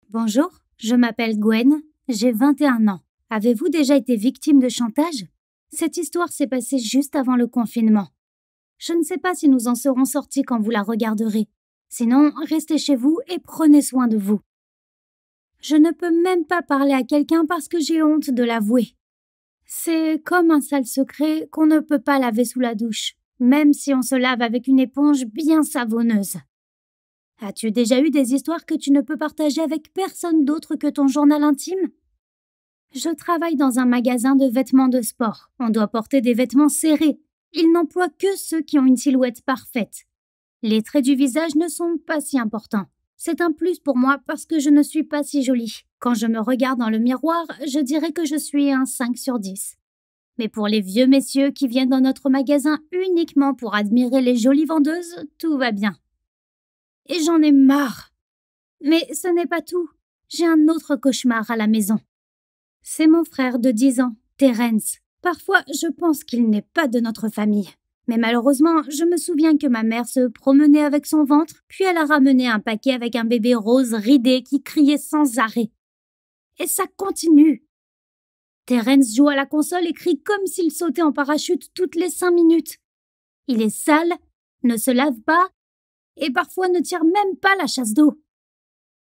Bonjour, je m'appelle Gwen, j'ai 21 ans. Avez-vous déjà été victime de chantage? Cette histoire s'est passée juste avant le confinement. Je ne sais pas si nous en serons sortis quand vous la regarderez. Sinon, restez chez vous et prenez soin de vous. Je ne peux même pas parler à quelqu'un parce que j'ai honte de l'avouer. C'est comme un sale secret qu'on ne peut pas laver sous la douche, même si on se lave avec une éponge bien savonneuse. As-tu déjà eu des histoires que tu ne peux partager avec personne d'autre que ton journal intime? Je travaille dans un magasin de vêtements de sport. On doit porter des vêtements serrés. Ils n'emploient que ceux qui ont une silhouette parfaite. Les traits du visage ne sont pas si importants. C'est un plus pour moi parce que je ne suis pas si jolie. Quand je me regarde dans le miroir, je dirais que je suis un 5 sur 10. Mais pour les vieux messieurs qui viennent dans notre magasin uniquement pour admirer les jolies vendeuses, tout va bien. Et j'en ai marre. Mais ce n'est pas tout. J'ai un autre cauchemar à la maison. C'est mon frère de 10 ans, Terence. Parfois, je pense qu'il n'est pas de notre famille. Mais malheureusement, je me souviens que ma mère se promenait avec son ventre, puis elle a ramené un paquet avec un bébé rose ridé qui criait sans arrêt. Et ça continue. Terence joue à la console et crie comme s'il sautait en parachute toutes les 5 minutes. Il est sale, ne se lave pas, et parfois ne tire même pas la chasse d'eau.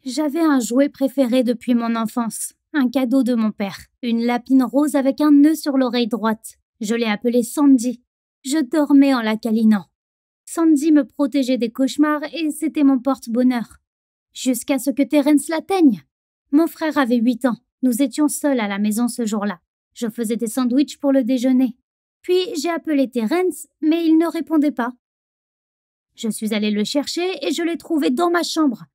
J'avais un jouet préféré depuis mon enfance, un cadeau de mon père, une lapine rose avec un nœud sur l'oreille droite. Je l'ai appelée Sandy. Je dormais en la câlinant. Sandy me protégeait des cauchemars et c'était mon porte-bonheur. Jusqu'à ce que Terence l'atteigne. Mon frère avait 8 ans. Nous étions seuls à la maison ce jour-là. Je faisais des sandwichs pour le déjeuner. Puis j'ai appelé Terence, mais il ne répondait pas. Je suis allée le chercher et je l'ai trouvé dans ma chambre,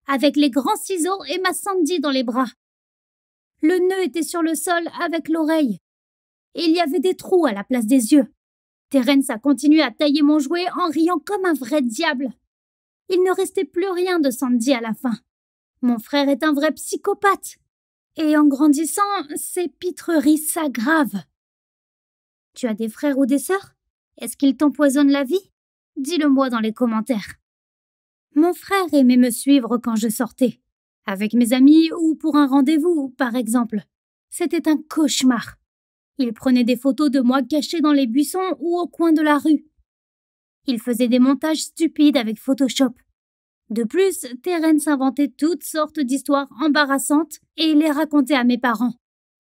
avec les grands ciseaux et ma Sandy dans les bras. Le nœud était sur le sol avec l'oreille. Et il y avait des trous à la place des yeux. Terence a continué à tailler mon jouet en riant comme un vrai diable. Il ne restait plus rien de Sandy à la fin. Mon frère est un vrai psychopathe. Et en grandissant, ses pitreries s'aggravent. Tu as des frères ou des sœurs? Est-ce qu'ils t'empoisonnent la vie? Dis-le-moi dans les commentaires. Mon frère aimait me suivre quand je sortais, avec mes amis ou pour un rendez-vous, par exemple. C'était un cauchemar. Il prenait des photos de moi cachée dans les buissons ou au coin de la rue. Il faisait des montages stupides avec Photoshop. De plus, Terence inventait toutes sortes d'histoires embarrassantes et il les racontait à mes parents.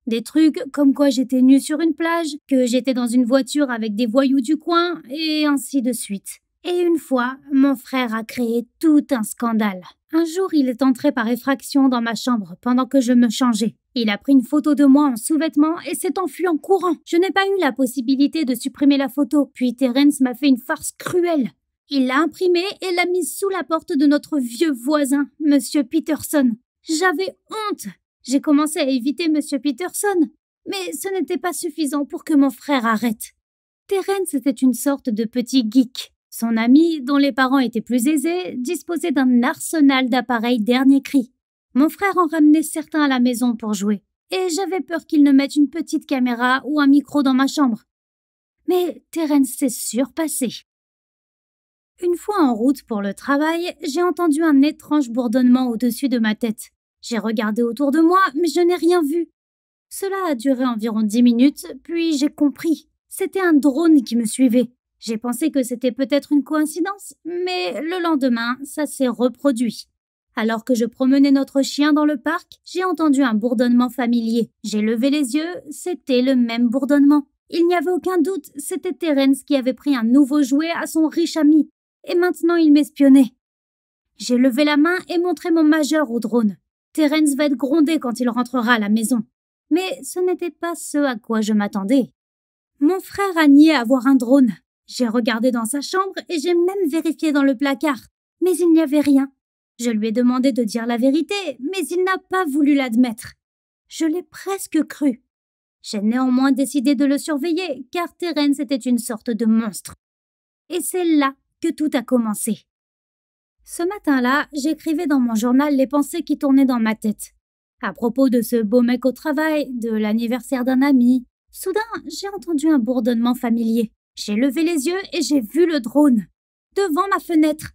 Des trucs comme quoi j'étais nue sur une plage, que j'étais dans une voiture avec des voyous du coin, et ainsi de suite. Et une fois, mon frère a créé tout un scandale. Un jour, il est entré par effraction dans ma chambre pendant que je me changeais. Il a pris une photo de moi en sous-vêtements et s'est enfui en courant. Je n'ai pas eu la possibilité de supprimer la photo, puis Terence m'a fait une farce cruelle. Il l'a imprimée et l'a mise sous la porte de notre vieux voisin, Monsieur Peterson. J'avais honte. J'ai commencé à éviter Monsieur Peterson, mais ce n'était pas suffisant pour que mon frère arrête. Terence était une sorte de petit geek. Son ami, dont les parents étaient plus aisés, disposait d'un arsenal d'appareils dernier cri. Mon frère en ramenait certains à la maison pour jouer, et j'avais peur qu'il ne mette une petite caméra ou un micro dans ma chambre. Mais Terence s'est surpassé. Une fois en route pour le travail, j'ai entendu un étrange bourdonnement au-dessus de ma tête. J'ai regardé autour de moi, mais je n'ai rien vu. Cela a duré environ 10 minutes, puis j'ai compris. C'était un drone qui me suivait. J'ai pensé que c'était peut-être une coïncidence, mais le lendemain, ça s'est reproduit. Alors que je promenais notre chien dans le parc, j'ai entendu un bourdonnement familier. J'ai levé les yeux, c'était le même bourdonnement. Il n'y avait aucun doute, c'était Terence qui avait pris un nouveau jouet à son riche ami. Et maintenant, il m'espionnait. J'ai levé la main et montré mon majeur au drone. Terence va être grondé quand il rentrera à la maison. Mais ce n'était pas ce à quoi je m'attendais. Mon frère a nié avoir un drone. J'ai regardé dans sa chambre et j'ai même vérifié dans le placard. Mais il n'y avait rien. Je lui ai demandé de dire la vérité, mais il n'a pas voulu l'admettre. Je l'ai presque cru. J'ai néanmoins décidé de le surveiller, car Terence était une sorte de monstre. Et c'est là que tout a commencé. Ce matin-là, j'écrivais dans mon journal les pensées qui tournaient dans ma tête. À propos de ce beau mec au travail, de l'anniversaire d'un ami. Soudain, j'ai entendu un bourdonnement familier. J'ai levé les yeux et j'ai vu le drone, devant ma fenêtre.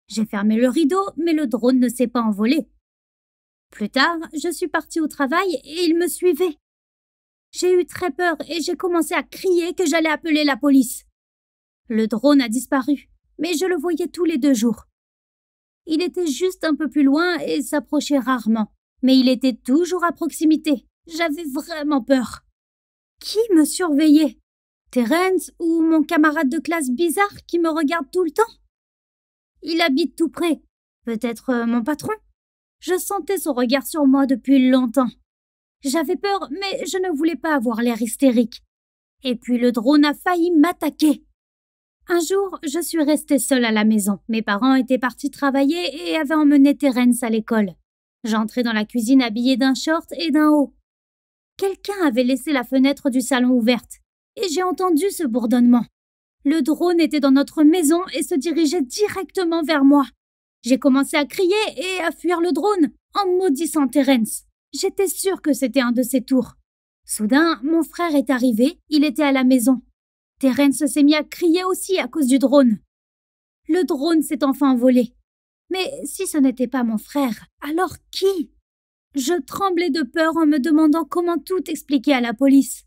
J'ai fermé le rideau, mais le drone ne s'est pas envolé. Plus tard, je suis partie au travail et il me suivait. J'ai eu très peur et j'ai commencé à crier que j'allais appeler la police. Le drone a disparu, mais je le voyais tous les 2 jours. Il était juste un peu plus loin et s'approchait rarement, mais il était toujours à proximité. J'avais vraiment peur. Qui me surveillait? Terence ou mon camarade de classe bizarre qui me regarde tout le temps? Il habite tout près. Peut-être mon patron? Je sentais son regard sur moi depuis longtemps. J'avais peur, mais je ne voulais pas avoir l'air hystérique. Et puis le drone a failli m'attaquer. Un jour, je suis restée seule à la maison. Mes parents étaient partis travailler et avaient emmené Terence à l'école. J'entrais dans la cuisine habillée d'un short et d'un haut. Quelqu'un avait laissé la fenêtre du salon ouverte et j'ai entendu ce bourdonnement. Le drone était dans notre maison et se dirigeait directement vers moi. J'ai commencé à crier et à fuir le drone en maudissant Terence. J'étais sûre que c'était un de ses tours. Soudain, mon frère est arrivé, il était à la maison. Terence s'est mis à crier aussi à cause du drone. Le drone s'est enfin envolé. Mais si ce n'était pas mon frère, alors qui? Je tremblais de peur en me demandant comment tout expliquer à la police.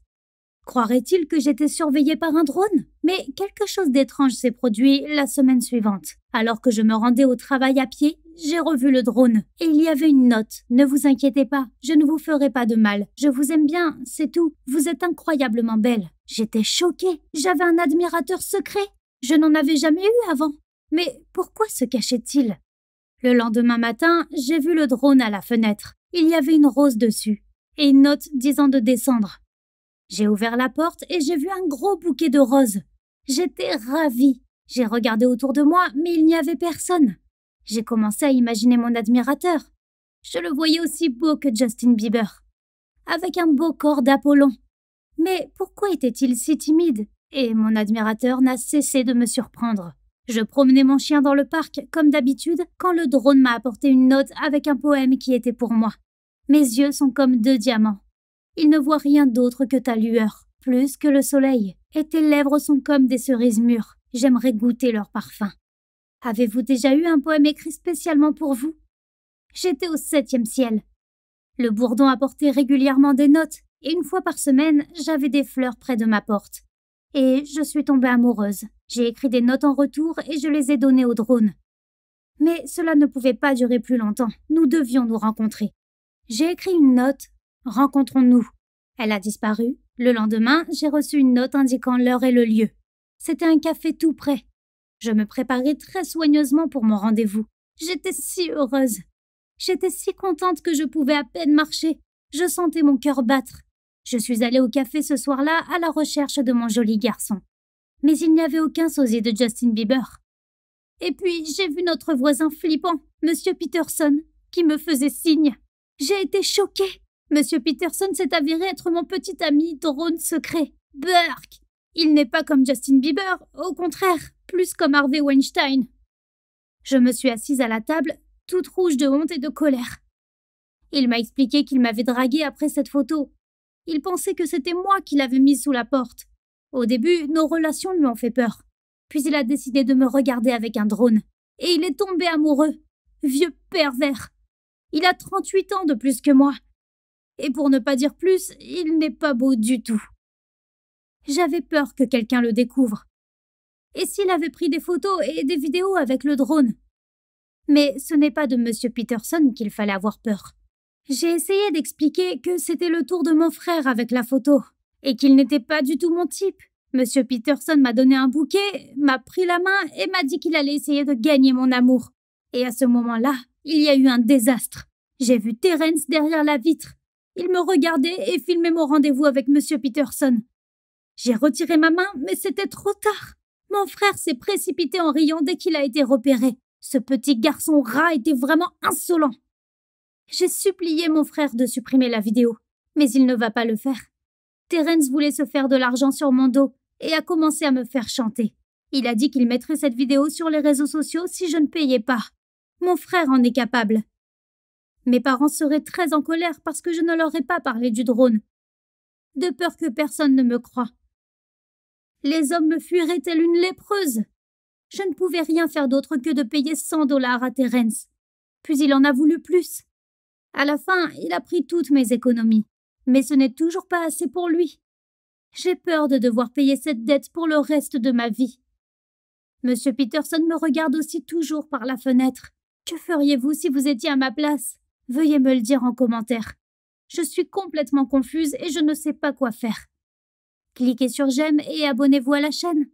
Croirait-il que j'étais surveillée par un drone? Mais quelque chose d'étrange s'est produit la semaine suivante. Alors que je me rendais au travail à pied, j'ai revu le drone. Et il y avait une note. Ne vous inquiétez pas, je ne vous ferai pas de mal. Je vous aime bien, c'est tout. Vous êtes incroyablement belle. J'étais choquée. J'avais un admirateur secret. Je n'en avais jamais eu avant. Mais pourquoi se cachait-il? Le lendemain matin, j'ai vu le drone à la fenêtre. Il y avait une rose dessus. Et une note disant de descendre. J'ai ouvert la porte et j'ai vu un gros bouquet de roses. J'étais ravie. J'ai regardé autour de moi, mais il n'y avait personne. J'ai commencé à imaginer mon admirateur. Je le voyais aussi beau que Justin Bieber, avec un beau corps d'Apollon. Mais pourquoi était-il si timide? Et mon admirateur n'a cessé de me surprendre. Je promenais mon chien dans le parc, comme d'habitude, quand le drone m'a apporté une note avec un poème qui était pour moi. Mes yeux sont comme 2 diamants. Ils ne voient rien d'autre que ta lueur, plus que le soleil, et tes lèvres sont comme des cerises mûres. J'aimerais goûter leur parfum. Avez-vous déjà eu un poème écrit spécialement pour vous? J'étais au 7e ciel. Le bourdon apportait régulièrement des notes, et une fois par semaine, j'avais des fleurs près de ma porte. Et je suis tombée amoureuse. J'ai écrit des notes en retour et je les ai données au drone. Mais cela ne pouvait pas durer plus longtemps. Nous devions nous rencontrer. J'ai écrit une note. Rencontrons-nous. Elle a disparu. Le lendemain, j'ai reçu une note indiquant l'heure et le lieu. C'était un café tout près. Je me préparais très soigneusement pour mon rendez-vous. J'étais si heureuse. J'étais si contente que je pouvais à peine marcher. Je sentais mon cœur battre. Je suis allée au café ce soir-là à la recherche de mon joli garçon. Mais il n'y avait aucun sosie de Justin Bieber. Et puis, j'ai vu notre voisin flippant, Monsieur Peterson, qui me faisait signe. J'ai été choquée. Monsieur Peterson s'est avéré être mon petit ami drone secret, Burke. Il n'est pas comme Justin Bieber, au contraire, plus comme Harvey Weinstein. Je me suis assise à la table, toute rouge de honte et de colère. Il m'a expliqué qu'il m'avait draguée après cette photo. Il pensait que c'était moi qui l'avais mise sous la porte. Au début, nos relations lui ont fait peur. Puis il a décidé de me regarder avec un drone. Et il est tombé amoureux. Vieux pervers. Il a 38 ans de plus que moi. Et pour ne pas dire plus, il n'est pas beau du tout. J'avais peur que quelqu'un le découvre. Et s'il avait pris des photos et des vidéos avec le drone? Mais ce n'est pas de Monsieur Peterson qu'il fallait avoir peur. J'ai essayé d'expliquer que c'était le tour de mon frère avec la photo, et qu'il n'était pas du tout mon type. Monsieur Peterson m'a donné un bouquet, m'a pris la main et m'a dit qu'il allait essayer de gagner mon amour. Et à ce moment-là, il y a eu un désastre. J'ai vu Terence derrière la vitre. Il me regardait et filmait mon rendez-vous avec Monsieur Peterson. J'ai retiré ma main, mais c'était trop tard. Mon frère s'est précipité en riant dès qu'il a été repéré. Ce petit garçon rat était vraiment insolent. J'ai supplié mon frère de supprimer la vidéo, mais il ne va pas le faire. Terence voulait se faire de l'argent sur mon dos et a commencé à me faire chanter. Il a dit qu'il mettrait cette vidéo sur les réseaux sociaux si je ne payais pas. Mon frère en est capable. Mes parents seraient très en colère parce que je ne leur ai pas parlé du drone, de peur que personne ne me croie. Les hommes me fuiraient telle une lépreuse. Je ne pouvais rien faire d'autre que de payer $100 à Terence. Puis il en a voulu plus. À la fin, il a pris toutes mes économies. Mais ce n'est toujours pas assez pour lui. J'ai peur de devoir payer cette dette pour le reste de ma vie. Monsieur Peterson me regarde aussi toujours par la fenêtre. Que feriez-vous si vous étiez à ma place? Veuillez me le dire en commentaire. Je suis complètement confuse et je ne sais pas quoi faire. Cliquez sur j'aime et abonnez-vous à la chaîne.